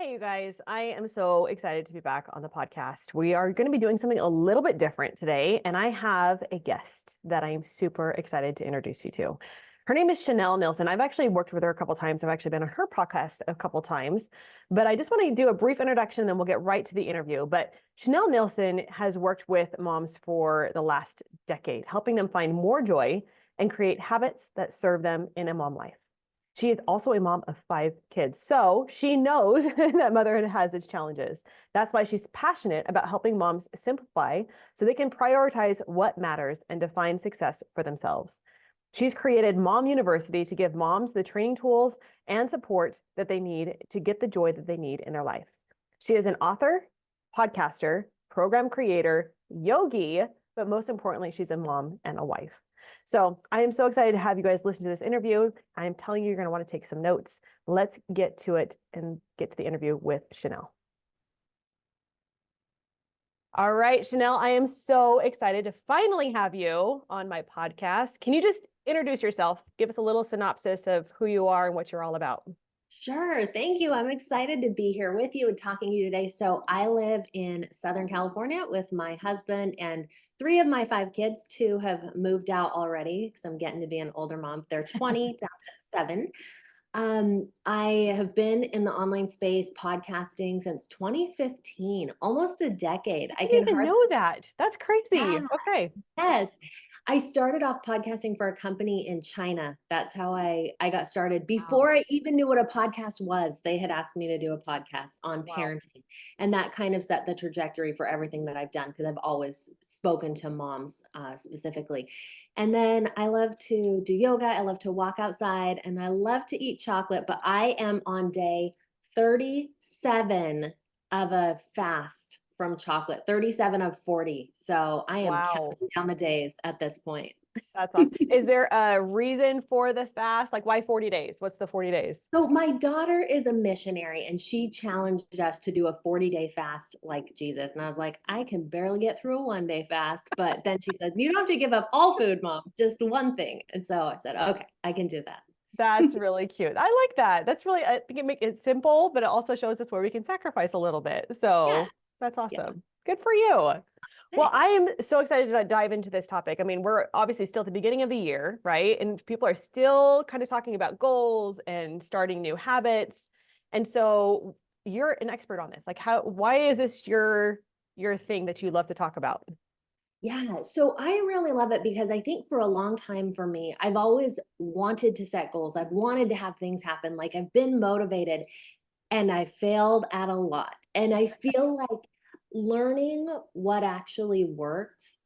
Hey, you guys, I am so excited to be back on the podcast. We are going to be doing something a little bit different today, and I have a guest that I am super excited to introduce you to. Her name is Chanelle Neilson. I've actually worked with her a couple times. I've actually been on her podcast a couple times, but I just want to do a brief introduction, then we'll get right to the interview. But Chanelle Neilson has worked with moms for the last decade, helping them find more joy and create habits that serve them in a mom life. She is also a mom of 5 kids, so she knows that motherhood has its challenges. That's why she's passionate about helping moms simplify so they can prioritize what matters and define success for themselves. She's created Mom University to give moms the training tools and support that they need to get the joy that they need in their life. She is an author, podcaster, program creator, yogi, but most importantly, she's a mom and a wife. So I am so excited to have you guys listen to this interview. I am telling you, you're going to want to take some notes. Let's get to it and get to the interview with Chanelle. All right, Chanelle, I am so excited to finally have you on my podcast. Can you just introduce yourself? Give us a little synopsis of who you are and what you're all about. Sure. Thank you. I'm excited to be here with you and talking to you today. So, I live in Southern California with my husband and 3 of my 5 kids. 2 have moved out already because I'm getting to be an older mom. They're 20 down to 7. I have been in the online space podcasting since 2015, almost a decade. I I didn't can even hardly, know that. That's crazy. yeah. Okay. Yes. I started off podcasting for a company in China. That's how I got started. Wow. Before I even knew what a podcast was, they had asked me to do a podcast on Wow. parenting. And that kind of set the trajectory for everything that I've done because I've always spoken to moms specifically. And then I love to do yoga. I love to walk outside and I love to eat chocolate, but I am on day 37 of a fast from chocolate, 37 of 40. So I am Wow. counting down the days at this point. That's awesome. Is there a reason for the fast? Like, why 40 days? What's the 40 days? So my daughter is a missionary and she challenged us to do a 40-day fast like Jesus. And I was like, I can barely get through a 1-day fast. But then she said, you don't have to give up all food, mom, just one thing. And so I said, okay, I can do that. That's really cute. I like that. That's really, I think it makes it simple, but it also shows us where we can sacrifice a little bit. Yeah. So that's Yeah. awesome. Good for you. Well, I Thanks. am so excited to dive into this topic. I mean, we're obviously still at the beginning of the year, right? And people are still kind of talking about goals and starting new habits. And so you're an expert on this. Like why is this your thing that you love to talk about? Yeah, so I really love it because I think for a long time for me, I've always wanted to set goals. I've wanted to have things happen. Like I've been motivated and I failed at a lot. And I feel like learning what actually works,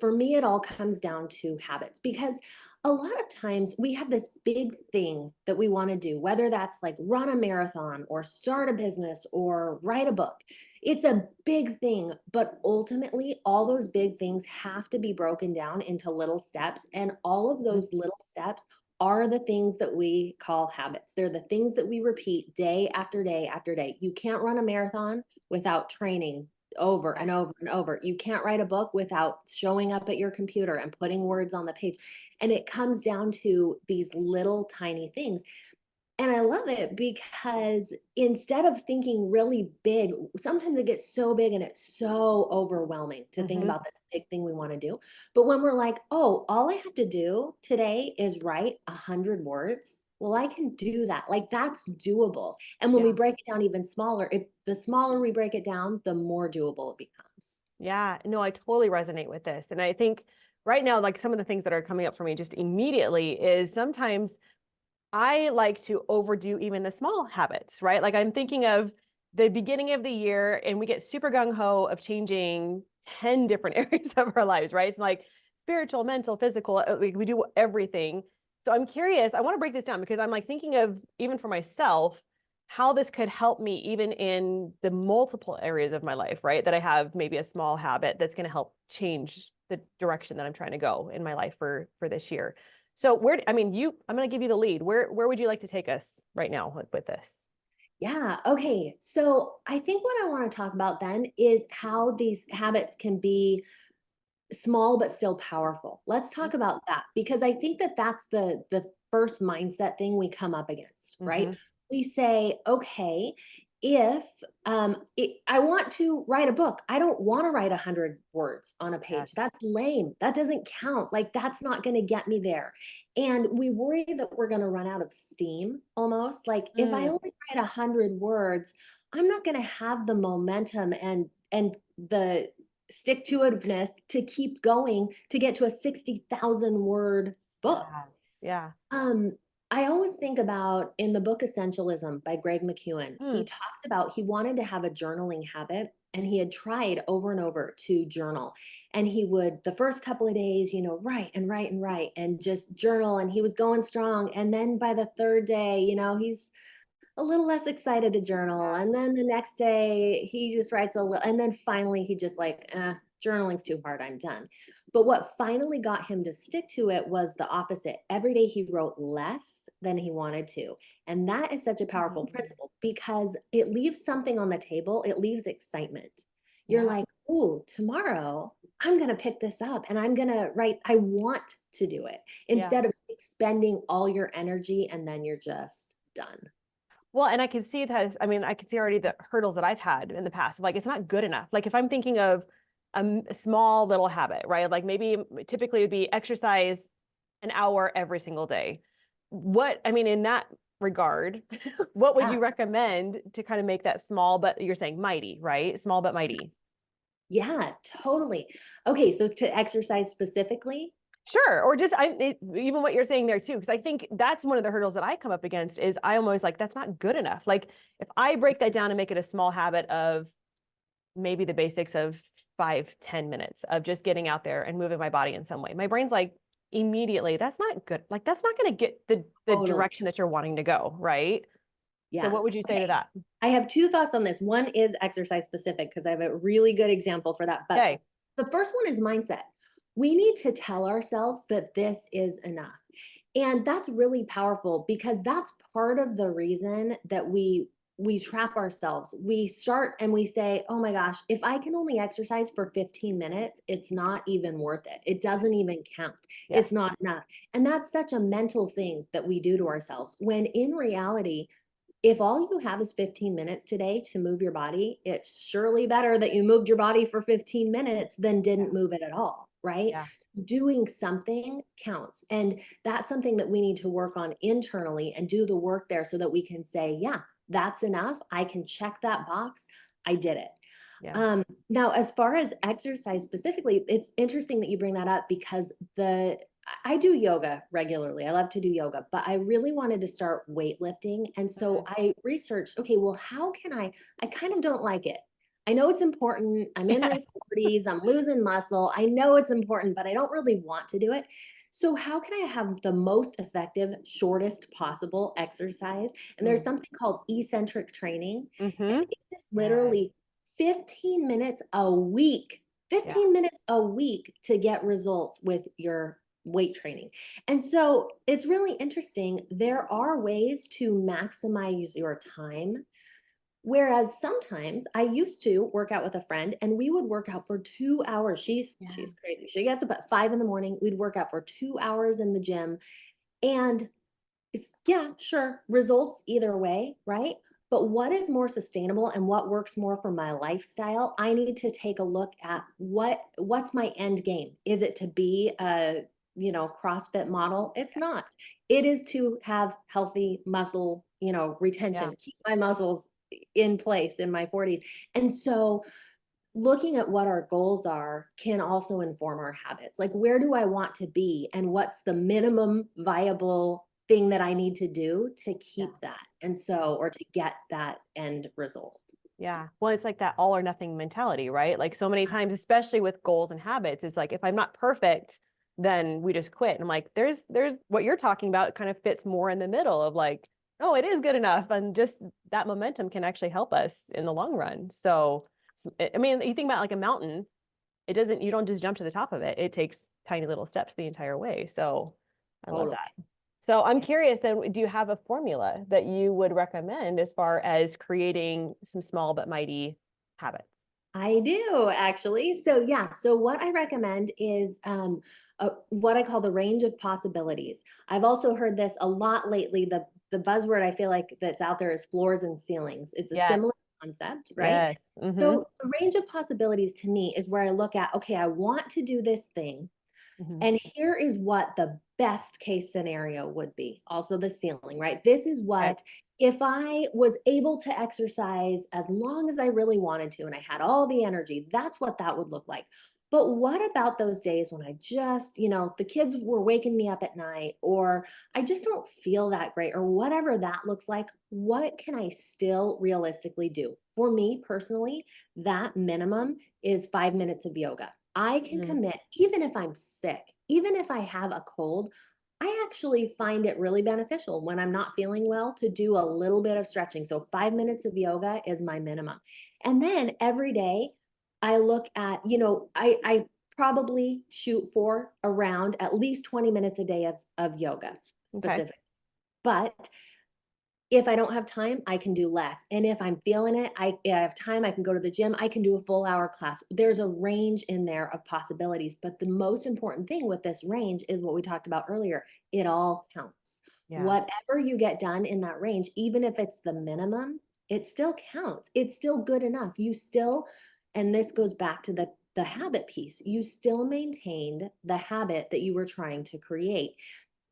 for me, it all comes down to habits because a lot of times we have this big thing that we want to do, whether that's like run a marathon or start a business or write a book. It's a big thing, but ultimately, all those big things have to be broken down into little steps. And all of Mhm. those little steps are the things that we call habits. They're the things that we repeat day after day after day. You can't run a marathon without training over and over and over. You can't write a book without showing up at your computer and putting words on the page. And it comes down to these little tiny things. And I love it because instead of thinking really big, sometimes it gets so big and it's so overwhelming to think Mhm. about this big thing we want to do. But when we're like, oh, all I have to do today is write 100 words. Well, I can do that. Like that's doable. And when we Yeah. break it down even smaller, if the smaller we break it down, the more doable it becomes. Yeah, no, I totally resonate with this. And I think right now, like some of the things that are coming up for me just immediately is sometimes I like to overdo even the small habits, right? Like I'm thinking of the beginning of the year and we get super gung ho of changing 10 different areas of our lives, right? It's like spiritual, mental, physical, we do everything. So I'm curious, I want to break this down because I'm like thinking of even for myself, how this could help me even in the multiple areas of my life, right? That I have maybe a small habit that's going to help change the direction that I'm trying to go in my life for this year. So I mean, I'm going to give you the lead. Where would you like to take us right now with this? Yeah. Okay. So I think what I want to talk about then is how these habits can be small but still powerful. Let's talk about that because I think that that's the first mindset thing we come up against, right? Mm-hmm. We say, okay, if I want to write a book, I don't want to write 100 words on a Yes. page. That's lame. That doesn't count. Like, that's not going to get me there. And we worry that we're going to run out of steam almost. Like, if I Mm, only write 100 words, I'm not going to have the momentum and the stick to itiveness to keep going to get to a 60,000 word book. yeah. Yeah. Um, I always think about in the book Essentialism by Greg McKeown, he Mm, talks about he wanted to have a journaling habit and he had tried over and over to journal. And he would, the first couple of days, write and write and write and just journal. And he was going strong. And then by the third day, he's a little less excited to journal. And then the next day he just writes a little, and then finally he just like, journaling's too hard, I'm done. But what finally got him to stick to it was the opposite. Every day he wrote less than he wanted to. And that is such a powerful mhm. principle because it leaves something on the table, it leaves excitement. You're Yeah. like, oh, tomorrow I'm going to pick this up and I'm going to write. I want to do it Yeah. instead of expending all your energy and then you're just done. Well, and I can see that, I mean, I can see already the hurdles that I've had in the past. Like, it's not good enough. Like, if I'm thinking of a small little habit, right? Like, maybe typically it would be exercise an hour every single day. I mean, in that regard, what would Yeah. you recommend to kind of make that small, but you're saying mighty, right? Small but mighty. Yeah, totally. Okay, so to exercise specifically, Sure. Or just even what you're saying there too, because I think that's one of the hurdles that I come up against is I almost like that's not good enough. Like if I break that down and make it a small habit of maybe the basics of 5, 10 minutes of just getting out there and moving my body in some way, my brain's like immediately, that's not good. Like that's not going to get the totally. direction that you're wanting to go, right? So Yeah. what would you say to Okay. that? I have two thoughts on this. One is exercise specific because I have a really good example for that. But Okay. the first one is mindset. We need to tell ourselves that this is enough. And that's really powerful because that's part of the reason that we trap ourselves. We start and we say, "Oh my gosh, if I can only exercise for 15 minutes, it's not even worth it. It doesn't even count. It's Yes. not enough." And that's such a mental thing that we do to ourselves when in reality if all you have is 15 minutes today to move your body, it's surely better that you moved your body for 15 minutes than Yeah. didn't move it at all, right? Yeah. Doing something counts. And that's something that we need to work on internally and do the work there so that we can say, yeah, that's enough. I can check that box. I did it. Yeah. Now, as far as exercise specifically, it's interesting that you bring that up because I do yoga regularly. I love to do yoga, but I really wanted to start weightlifting. And so Mm. I researched, okay, well, how can I kind of don't like it. I know it's important. I'm in my 40s, I'm losing muscle. I know it's important, but I don't really want to do it. So how can I have the most effective, shortest possible exercise? And there's Mm. something called eccentric training. And Mm-hmm. it is Yeah. literally 15 minutes a week, Yeah. 15 minutes a week to get results with your weight training. And so it's really interesting. There are ways to maximize your time. Whereas sometimes I used to work out with a friend and we would work out for 2 hours. Yeah. She's crazy. She gets up at 5 in the morning. We'd work out for 2 hours in the gym. And yeah, sure, results either way, right? But what is more sustainable and what works more for my lifestyle? I need to take a look at what's my end game. Is it to be a, CrossFit model? It's not. It is to have healthy muscle, Yeah. retention, keep my muscles in place in my 40s. And so looking at what our goals are can also inform our habits. Like, where do I want to be? And what's the minimum viable thing that I need to do to Yeah. keep that? And Yeah. so, or to get that end result. Yeah. Well, it's like that all or nothing mentality, right? Like so many times, especially with goals and habits, it's like if I'm not perfect, then we just quit. And I'm like, there's what you're talking about, it kind of fits more in the middle of like, oh, it is good enough. And just that momentum can actually help us in the long run. So I mean, you think about like a mountain, you don't just jump to the top of it. It takes tiny little steps the entire way. So I love Totally. that. So I'm curious then, do you have a formula that you would recommend as far as creating some small but mighty habits? I do actually. So yeah, so what I recommend is what I call the range of possibilities. I've also heard this a lot lately, the the buzzword I feel like that's out there is floors and ceilings. It's a Yes. similar concept, right? Yes. Mm-hmm. So the range of possibilities to me is where I look at, okay, I want to do this thing. Mm-hmm. And here is what the best case scenario would be. Also, the ceiling, right? This is Okay. what, if I was able to exercise as long as I really wanted to and I had all the energy, that's what that would look like. But what about those days when I just, the kids were waking me up at night, or I just don't feel that great, or whatever that looks like? What can I still realistically do? For me personally, that minimum is 5 minutes of yoga. I can Mm-hmm. commit, even if I'm sick, even if I have a cold. I actually find it really beneficial when I'm not feeling well to do a little bit of stretching. So 5 minutes of yoga is my minimum. And then every day I look at, I probably shoot for around at least 20 minutes a day of yoga Okay. specific. But if I don't have time, I can do less. And if I'm feeling it, if I have time, I can go to the gym. I can do a full hour class. There's a range in there of possibilities. But the most important thing with this range is what we talked about earlier. It all counts. Yeah. Whatever you get done in that range, even if it's the minimum, it still counts. It's still good enough. You still, and this goes back to the habit piece, you still maintained the habit that you were trying to create.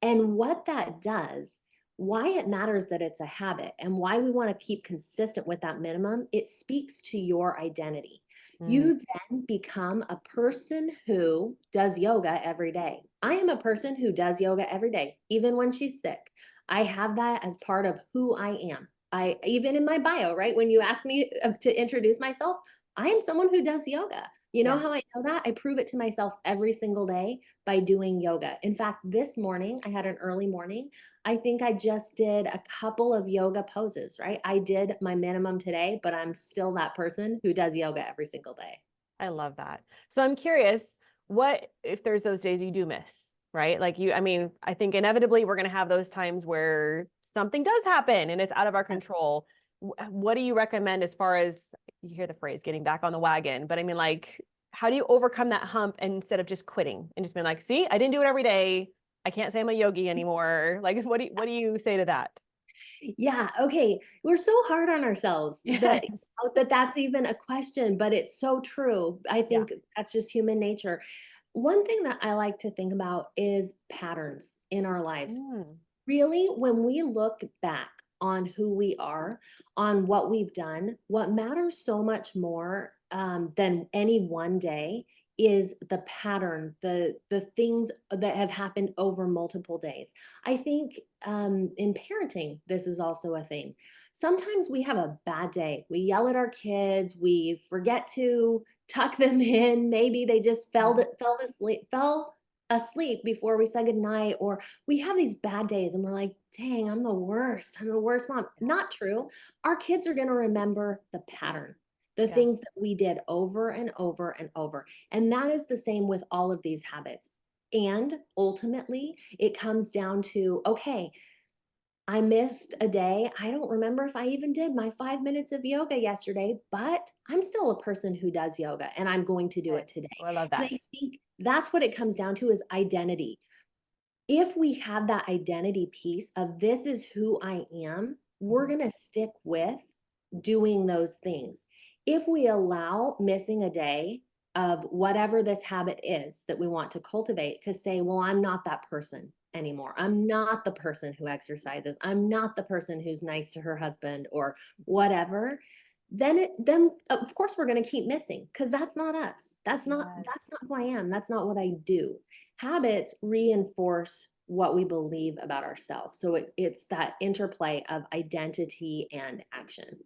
And what that does, why it matters that it's a habit and why we want to keep consistent with that minimum, it speaks to your identity. Mm. You then become a person who does yoga every day. I am a person who does yoga every day, even when she's sick. I have that as part of who I am. I even in my bio, right? When you ask me to introduce myself, I am someone who does yoga. You know Yeah. how I know that? I prove it to myself every single day by doing yoga. In fact, this morning, I had an early morning. I think I just did a couple of yoga poses, right? I did my minimum today, but I'm still that person who does yoga every single day. I love that. So I'm curious, what if there's those days you do miss, right? Like I mean, I think inevitably we're going to have those times where something does happen and it's out of our control. What do you recommend as far as you hear the phrase getting back on the wagon? But I mean, like, how do you overcome that hump instead of just quitting and just being like, see, I didn't do it every day. I can't say I'm a yogi anymore. Like, what do you say to that? Yeah, okay. We're so hard on ourselves that Yes. that's even a question, but it's so true. I Yeah. think that's just human nature. One thing that I like to think about is patterns in our lives. Mm. Really, when we look back on who we are, on what we've done, what matters so much more than any one day is the pattern, the things that have happened over multiple days. I think in parenting, this is also a thing. Sometimes we have a bad day. We yell at our kids. We forget to tuck them in. Maybe they just fell asleep before we said goodnight, or we have these bad days and we're like, dang, I'm the worst. I'm the worst mom. Not true. Our kids are going to remember the pattern, the Yeah. things that we did over and over and over. And that is the same with all of these habits. And ultimately, it comes down to, okay, I missed a day. I don't remember if I even did my 5 minutes of yoga yesterday, but I'm still a person who does yoga and I'm going to do it Nice. today. Oh, I love And that. I think that's what it comes down to is identity. If we have that identity piece of this is who I am, we're Mhm. going to stick with doing those things. If we allow missing a day of whatever this habit is that we want to cultivate to say, well, I'm not that person anymore. I'm not the person who exercises. I'm not the person who's nice to her husband or whatever. Then of course we're going to keep missing because that's not us. Yes. That's not who I am. That's not what I do. Habits reinforce what we believe about ourselves. So it's that interplay of identity and action.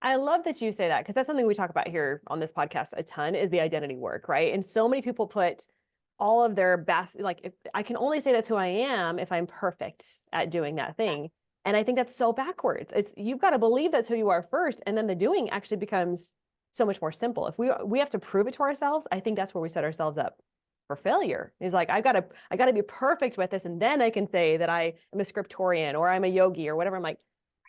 I love that you say that because that's something we talk about here on this podcast a ton is the identity work, right? And so many people put all of their best, like if I can only say that's who I am if I'm perfect at doing that thing. And I think that's so backwards. It's you've got to believe that's who you are first, and then the doing actually becomes so much more simple. If we have to prove it to ourselves, I think that's where we set ourselves up for failure. Is like I gotta be perfect with this, and then I can say that I am a scriptorian or I'm a yogi or whatever. I'm like,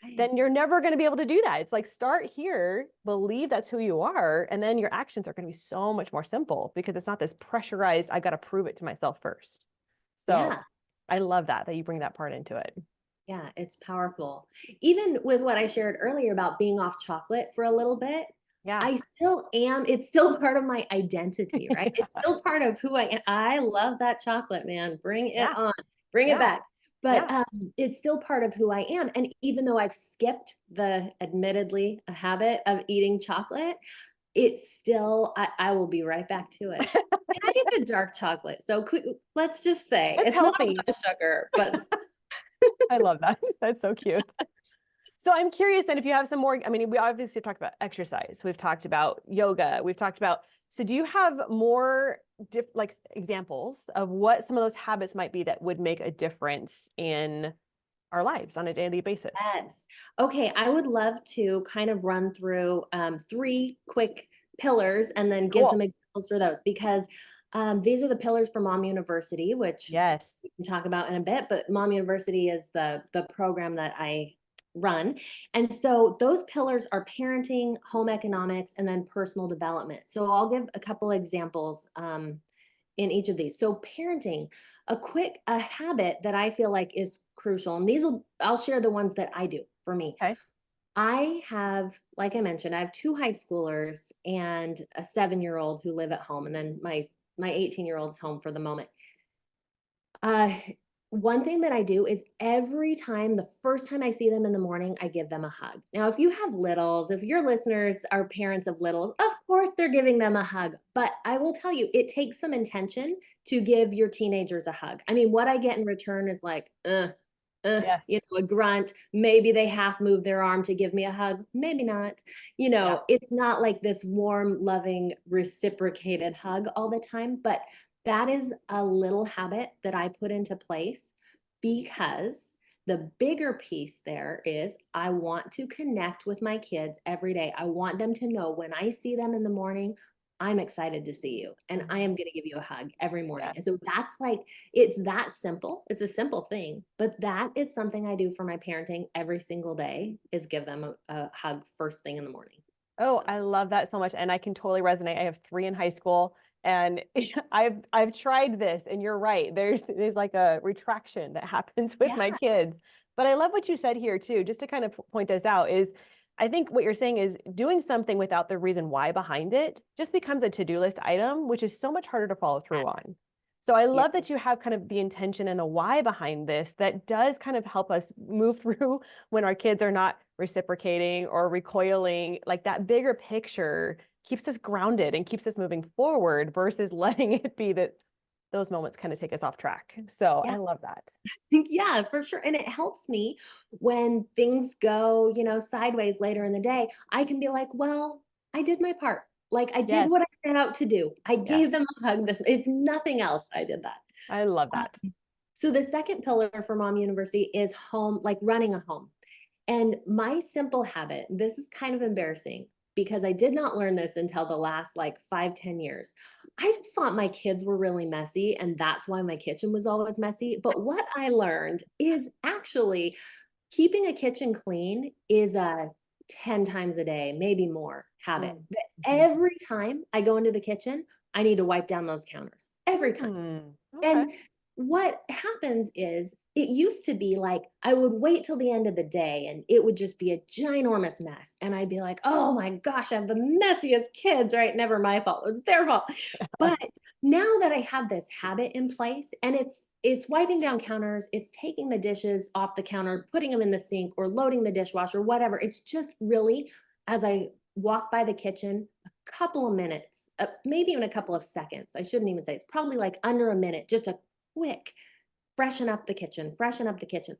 Right. then you're never going to be able to do that. It's like start here, believe that's who you are, and then your actions are going to be so much more simple because it's not this pressurized, I got to prove it to myself first. So Yeah. I love that you bring that part into it. Yeah, it's powerful. Even with what I shared earlier about being off chocolate for a little bit, Yeah. I still am, it's still part of my identity, right? It's Yeah. still part of who I am. I love that chocolate, man. Bring it Yeah. on. Bring it Yeah. back. But Yeah. it's still part of who I am. And even though I've skipped the admittedly a habit of eating chocolate, it's still, I will be right back to it. And I get the dark chocolate. So let's just say It's it's not healthy. a sugar, but I love that. That's so cute. So I'm curious then if you have some more, I mean, we obviously talked about exercise. We've talked about yoga. We've talked about, so do you have more like examples of what some of those habits might be that would make a difference in our lives on a daily basis? yes. Okay, I would love to kind of run through three quick pillars and then give some Cool. examples for those because these are the pillars for Mom University, which Yes. we can talk about in a bit. But Mom University is the program that I run, and so those pillars are parenting, home economics, and then personal development. So I'll give a couple examples in each of these. So parenting, a habit that I feel like is crucial, and I'll share the ones that I do for me. Okay. I have, like I mentioned, I have two high schoolers and a 7-year-old who live at home, and then my 18-year-old's home for the moment. Uh, One thing that I do is every time, the first time I see them in the morning, I give them a hug. Now, if you have littles, if your listeners are parents of littles, of course they're giving them a hug. But I will tell you, it takes some intention to give your teenagers a hug. I mean, what I get in return is like, Yes. a grunt. Maybe they half move their arm to give me a hug. Maybe not. Yeah. It's not like this warm, loving, reciprocated hug all the time. But that is a little habit that I put into place because the bigger piece there is I want to connect with my kids every day. I want them to know when I see them in the morning, I'm excited to see you and I am Mhm. going to give you a hug every morning. Yeah. And so that's like, it's that simple. It's a simple thing, but that is something I do for my parenting every single day is give them a hug first thing in the morning. Oh, So I love that so much. And I can totally resonate. I have three in high school and I've tried this and you're right. There's like a retraction that happens with yeah, my kids. But I love what you said here too, just to kind of point this out is I think what you're saying is doing something without the reason why behind it just becomes a to-do list item, which is so much harder to follow through on. So I yeah, love that you have kind of the intention and a why behind this that does kind of help us move through when our kids are not reciprocating or recoiling. Like that bigger picture keeps us grounded and keeps us moving forward versus letting it be that those moments kind of take us off track. So yeah. I love that. Yeah, for sure. And it helps me when things go, sideways later in the day. I can be like, well, I did my part. Like I did Yes. what I set out to do. I Yes. gave them a hug this, if nothing else, I did that. I love that. Um, so the second pillar for Mom University is home, like running a home. And my simple habit, this is kind of embarrassing because I did not learn this until the last like 5, 10 years. I just thought my kids were really messy and that's why my kitchen was always messy. But what I learned is actually keeping a kitchen clean is a 10 times a day, maybe more habit. Mm. That Mhm. every time I go into the kitchen, I need to wipe down those counters every time. Okay. And what happens is it used to be like I would wait till the end of the day and it would just be a ginormous mess. And I'd be like, oh my gosh, I have the messiest kids, right? Never my fault. It's their fault. But now that I have this habit in place and it's wiping down counters, it's taking the dishes off the counter, putting them in the sink or loading the dishwasher, whatever. It's just really as I walk by the kitchen, couple of minutes, maybe even a couple of seconds. I shouldn't even say it's probably like under a minute, just a quick freshen up the kitchen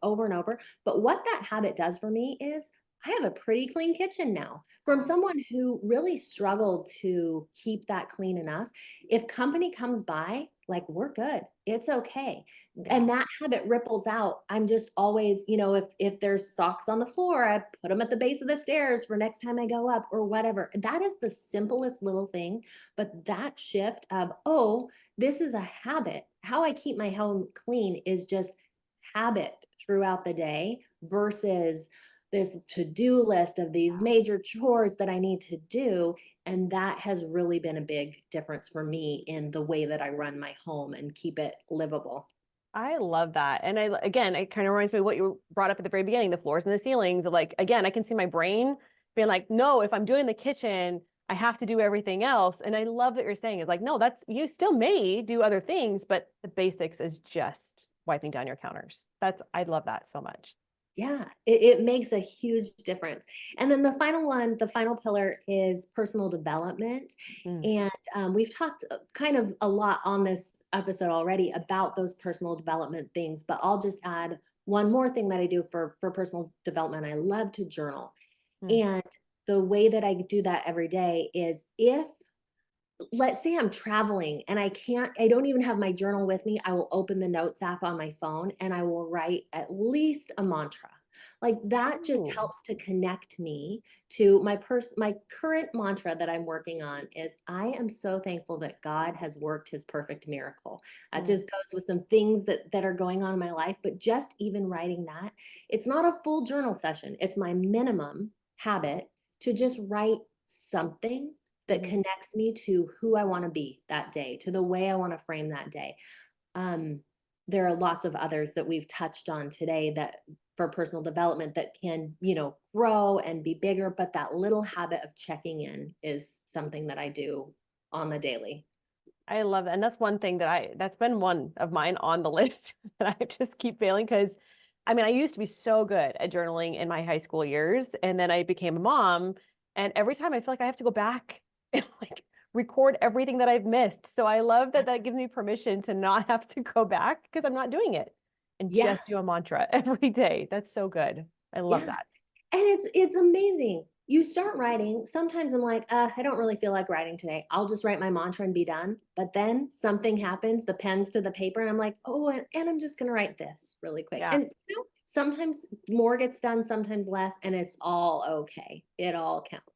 over and over. But what that habit does for me is I have a pretty clean kitchen now. From Oh, someone who really struggled to keep that clean enough, if company comes by, like we're good. It's okay. yeah. And that habit ripples out. I'm just always, if there's socks on the floor, I put them at the base of the stairs for next time I go up or whatever. That is the simplest little thing, but that shift of, oh, this is a habit. How I keep my home clean is just habit throughout the day versus this to-do list of these major chores that I need to do. And that has really been a big difference for me in the way that I run my home and keep it livable. I love that. And again, it kind of reminds me of what you brought up at the very beginning, the floors and the ceilings. Of like, again, I can see my brain being like, no, if I'm doing the kitchen, I have to do everything else. And I love that you're saying is like, no, that's, you still may do other things, but the basics is just wiping down your counters. I love that so much. Yeah, it makes a huge difference. And then the final one, the final pillar is personal development. Mm, And we've talked kind of a lot on this episode already about those personal development things, but I'll just add one more thing that I do for personal development. I love to journal. mm, And the way that I do that every day is if let's say I'm traveling and I don't even have my journal with me, I will open the notes app on my phone and I will write at least a mantra. Like that just ooh, helps to connect me to my current mantra that I'm working on is I am so thankful that God has worked his perfect miracle. That mm, just goes with some things that are going on in my life, but just even writing that, it's not a full journal session. It's my minimum habit to just write something that mhm. connects me to who I want to be that day, to the way I want to frame that day. Um, there are lots of others that we've touched on today that for personal development that can, grow and be bigger, but that little habit of checking in is something that I do on the daily. I love that. And that's one thing that's been one of mine on the list that I just keep failing because I mean, I used to be so good at journaling in my high school years. And then I became a mom. And every time I feel like I have to go back and like record everything that I've missed. So I love that that gives me permission to not have to go back because I'm not doing it and Yeah, just do a mantra every day. That's so good. I love yeah. that. And it's amazing. You start writing. Sometimes I'm like, I don't really feel like writing today. I'll just write my mantra and be done. But then something happens, the pen's to the paper, and I'm like, oh, and I'm just gonna write this really quick. Yeah. And sometimes more gets done, sometimes less, and it's all okay. It all counts.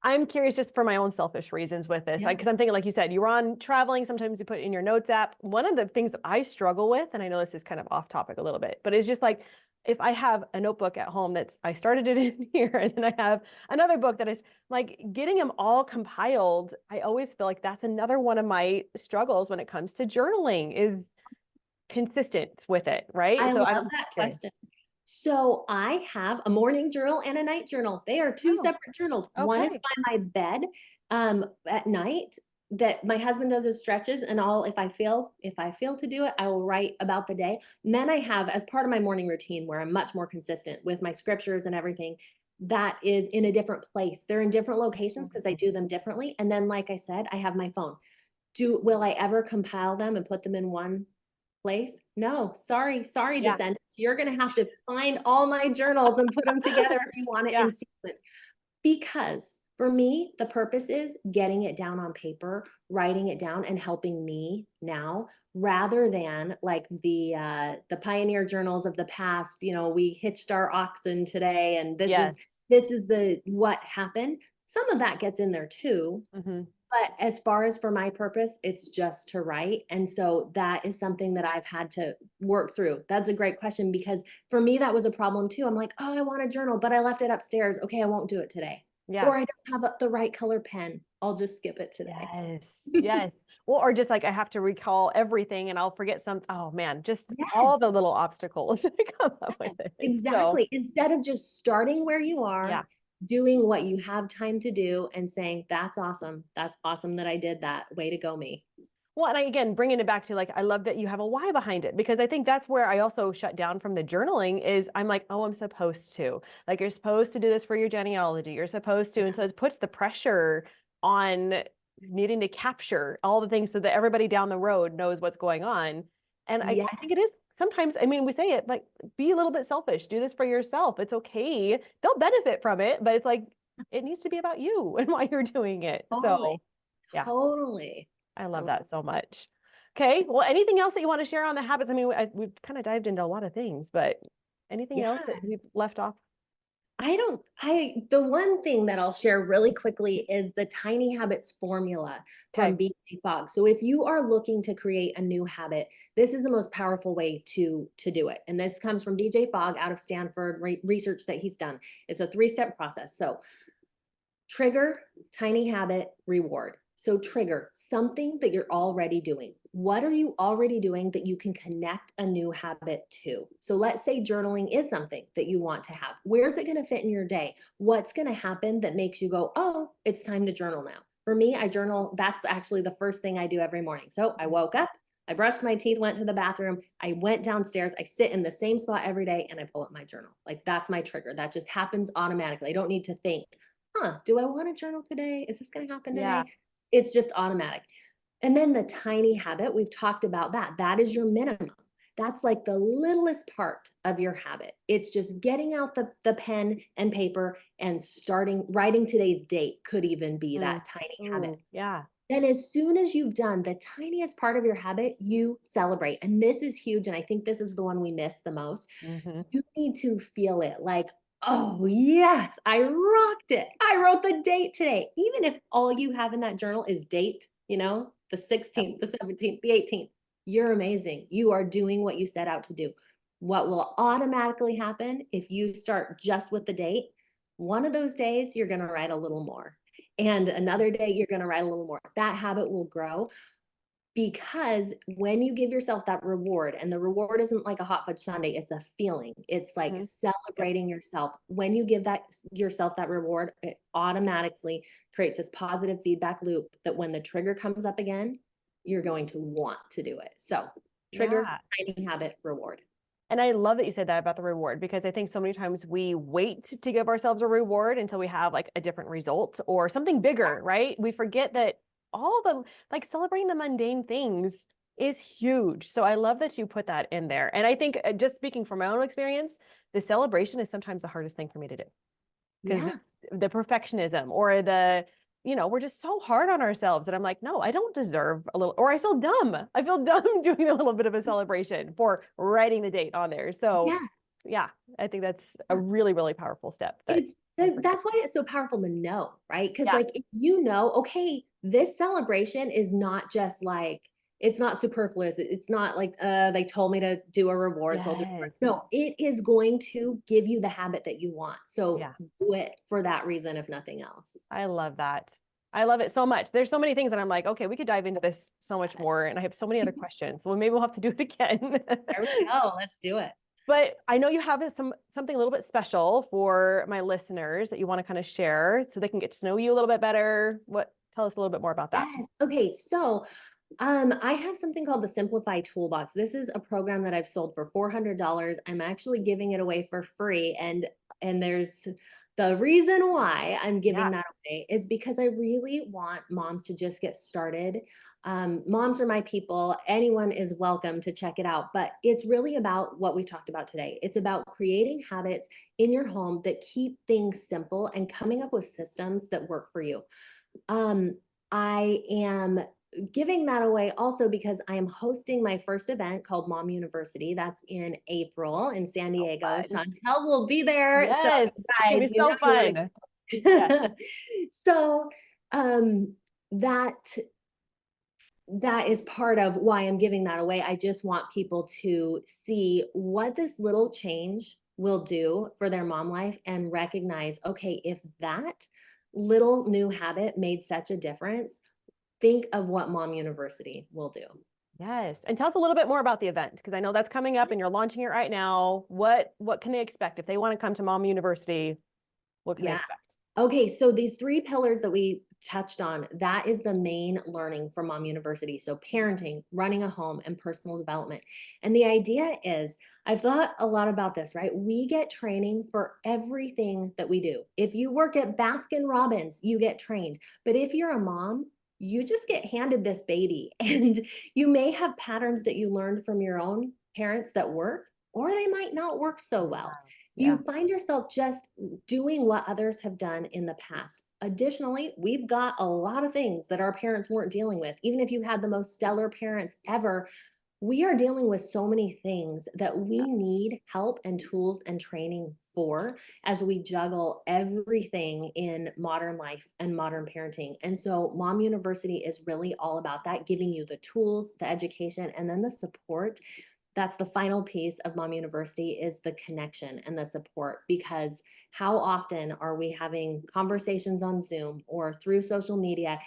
I'm curious just for my own selfish reasons with this. Yeah. Like, because I'm thinking, like you said, you're on traveling. Sometimes you put it in your notes app. One of the things that I struggle with, and I know this is kind of off topic a little bit, but it's just like if I have a notebook at home that's I started it in here, and then I have another book that is like getting them all compiled. I always feel like that's another one of my struggles when it comes to journaling is consistent with it, right? I So love I'm that just curious. question. So I have a morning journal and a night journal. They are two Oh, separate journals. One is okay. by my bed at night that my husband does his stretches and all if I feel to do it, I will write about the day. And then I have as part of my morning routine where I'm much more consistent with my scriptures and everything that is in a different place. They're in different locations because I do them differently. And then like I said, I have my phone. Will I ever compile them and put them in one place? No, sorry, Yeah, descendants. You're going to have to find all my journals and put them together if you want it yeah, in sequence. Because for me, the purpose is getting it down on paper, writing it down, and helping me now, rather than like the pioneer journals of the past. We hitched our oxen today, and this is yes. this is the what happened. Some of that gets in there too, Hmm. but as far as for my purpose, it's just to write. And so that is something that I've had to work through. That's a great question because for me, that was a problem too. I'm like, oh, I want a journal, but I left it upstairs. Okay, I won't do it today. Yeah. Or I don't have the right color pen. I'll just skip it today. Yes. Yes. Well, or just like I have to recall everything and I'll forget some. Oh man, just all Yes, the little obstacles that come up with it. So exactly. Instead of just starting where you yeah. are, doing what you have time to do and saying, that's awesome. That's awesome that I did that. Way to go, me. Well, and again, bringing it back to like, I love that you have a why behind it because I think that's where I also shut down from the journaling is I'm like, oh, I'm supposed to. Like, you're supposed to do this for your genealogy. You're supposed to. And so it puts the pressure on needing to capture all the things so that everybody down the road knows what's going on. And Yeah. I think it is sometimes, I mean, we say it like, be a little bit selfish, do this for yourself. It's okay. They'll benefit from it, but it's like, it needs to be about you and why you're doing it. Totally. So, yeah. Totally. I I love love that so much. Okay. Well, anything else that you want to share on the habits? I mean, we've kind of dived into a lot of things, but anything Yeah. else that we've left off? The one thing that I'll share really quickly is the tiny habits formula from Okay. BJ Fogg. So if you are looking to create a new habit, this is the most powerful way to do it. And this comes from BJ Fogg out of Stanford research that he's done. It's a 3-step process. So trigger, tiny habit, reward. So trigger something that you're already doing. What are you already doing that you can connect a new habit to? So let's say journaling is something that you want to have. Where's it going to fit in your day? What's going to happen that makes you go, oh, it's time to journal now? For me, I journal. That's actually the first thing I do every morning. So I woke up, I brushed my teeth, went to the bathroom, I went downstairs, I sit in the same spot every day and I pull up my journal. Like that's my trigger. That just happens automatically. I don't need to think, do I want to journal today? Is this going to happen Yeah. today? It's just automatic. And then the tiny habit, we've talked about that. That is your minimum. That's like the littlest part of your habit. It's just getting out the pen and paper and starting writing today's date could even be Mm. that tiny habit. Ooh, yeah. Then as soon as you've done the tiniest part of your habit, you celebrate. And this is huge. And I think this is the one we miss the most. Hmm. You need to feel it like, oh, yes, I rocked it. I wrote the date today. Even if all you have in that journal is date, the Yep. 16th, the 17th, the 18th, you're amazing. You are doing what you set out to do. What will automatically happen if you start just with the date? One of those days, you're going to write a little more. And another day, you're going to write a little more. That habit will grow because when you give yourself that reward, and the reward isn't like a hot fudge sundae, it's a feeling. It's like Mhm. Yep. celebrating yourself. When you give that yourself that reward, it automatically creates this positive feedback loop that when the trigger comes up again, you're going to want to do it. So trigger, Yeah. tiny habit, reward. And I love that you said that about the reward because I think so many times we wait to give ourselves a reward until we have like a different result or something bigger, right? We forget that all the like celebrating the mundane things is huge. So I love that you put that in there. And I think just speaking from my own experience, the celebration is sometimes the hardest thing for me to do because Yeah. the perfectionism or we're just so hard on ourselves that I'm like, no, I don't deserve a little, or I feel dumb. I feel dumb doing a little bit of a celebration for writing the date on there. So, Yeah. yeah, I think that's a really, really powerful step that It's we forget. that's why it's so powerful to know, right? Because Yeah. like if you know, okay, this celebration is not just like it's not superfluous. It's not like they told me to do a reward, so I'll do a reward. Yes. No, it is going to give you the habit that you want. So Yeah. do it for that reason, if nothing else. I love that. I love it so much. There's so many things that I'm like, okay, we could dive into this so much more. And I have so many other questions. Well, maybe we'll have to do it again. There we go. Let's do it. But I know you have something a little bit special for my listeners that you want to kind of share so they can get to know you a little bit better. Tell us a little bit more about that. Yes. Okay. So I have something called the Simplify Toolbox. This is a program that I've sold for $400. I'm actually giving it away for free, and there's the reason why I'm Yeah. giving that away is because I really want moms to just get started. Moms are my people. Anyone is welcome to check it out, but it's really about what we talked about today. It's about creating habits in your home that keep things simple and coming up with systems that work for you. Um, I am giving that away also because I am hosting my first event called Mom University. That's in April in San So Diego. fun. Chantel will be there. So Yes. you It's gonna guys, be so you want fun. Yes. to. So that that is part of why I'm giving that away. I just want people to see what this little change will do for their mom life and recognize, okay, if that little new habit made such a difference, think of what Mom University will do. Yes. And tell us a little bit more about the event because I know that's coming up and you're launching it right now. What can they expect if they want to come to Mom University? What can they Yeah. expect? Okay, so these three pillars that we touched on, that is the main learning from Mom University. So parenting, running a home, and personal development. And the idea is, I've thought a lot about this, right? We get training for everything that we do. If you work at Baskin Robbins, you get trained. But if you're a mom, you just get handed this baby and you may have patterns that you learned from your own parents that work, or they might not work so well. Yeah. You find yourself just doing what others have done in the past. Additionally, we've got a lot of things that our parents weren't dealing with. Even if you had the most stellar parents ever, we are dealing with so many things that we need help and tools and training for as we juggle everything in modern life and modern parenting. And so, Mom University is really all about that, giving you the tools, the education, and then the support. That's the final piece of Mom University is the connection and the support, because how often are we having conversations on Zoom or through social media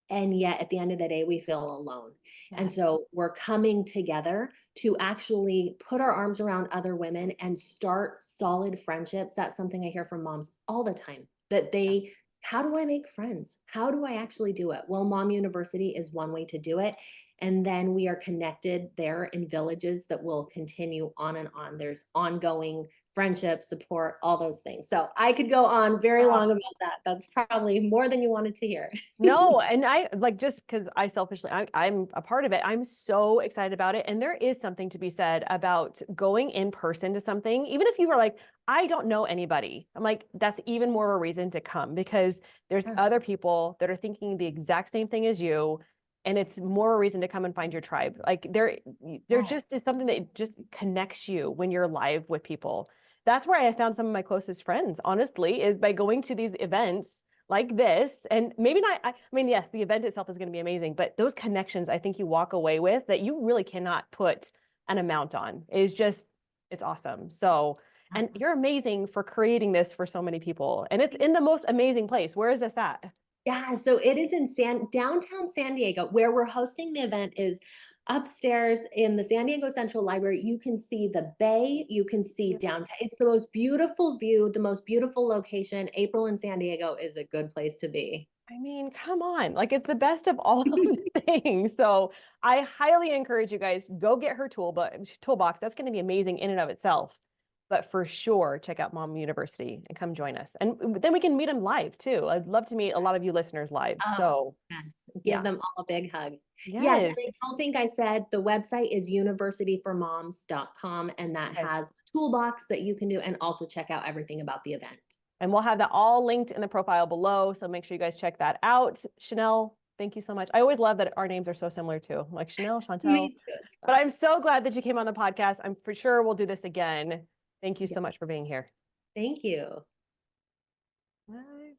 And yet at the end of the day, we feel alone. Yeah. And so we're coming together to actually put our arms around other women and start solid friendships. That's something I hear from moms all the time, that they, how do I make friends? How do I actually do it? Well, Mom University is one way to do it. And then we are connected there in villages that will continue on and on. There's ongoing friendship, support, all those things. So I could go on very Oh, long about that. That's probably more than you wanted to hear. no, and I like just because I selfishly, I'm a part of it. I'm so excited about it. And there is something to be said about going in person to something, even if you were like, I don't know anybody. I'm like, that's even more of a reason to come because there's Yeah. other people that are thinking the exact same thing as you. And it's more a reason to come and find your tribe. Like there Yes. just is something that just connects you when you're live with people. That's where I found some of my closest friends, honestly, is by going to these events like this. And maybe not, I mean, yes, the event itself is going to be amazing, but those connections I think you walk away with that you really cannot put an amount on is just, it's awesome. So, and you're amazing for creating this for so many people. And it's in the most amazing place. Where is this at? Yeah, so it is in downtown San Diego. Where we're hosting the event is upstairs in the San Diego Central Library. You can see the bay, you can see downtown. It's the most beautiful view, the most beautiful location. April in San Diego is a good place to be. I mean, come on. Like it's the best of all of the things. So I highly encourage you guys go get her toolbox. That's going to be amazing in and of itself. But for sure, check out Mom University and come join us. And then we can meet them live too. I'd love to meet a lot of you listeners live. Oh, So yes. Give yeah. them all a big hug. Yes, and Yes. I don't think I said the website is universityformoms.com, and that Okay. has the toolbox that you can do, and also check out everything about the event. And we'll have that all linked in the profile below. So make sure you guys check that out. Chanelle, thank you so much. I always love that our names are so similar too. Like Chanelle, Chantel. Me too. It's But fun. I'm so glad that you came on the podcast. I'm for sure we'll do this again. Thank you Yeah. so much for being here. Thank you. Bye.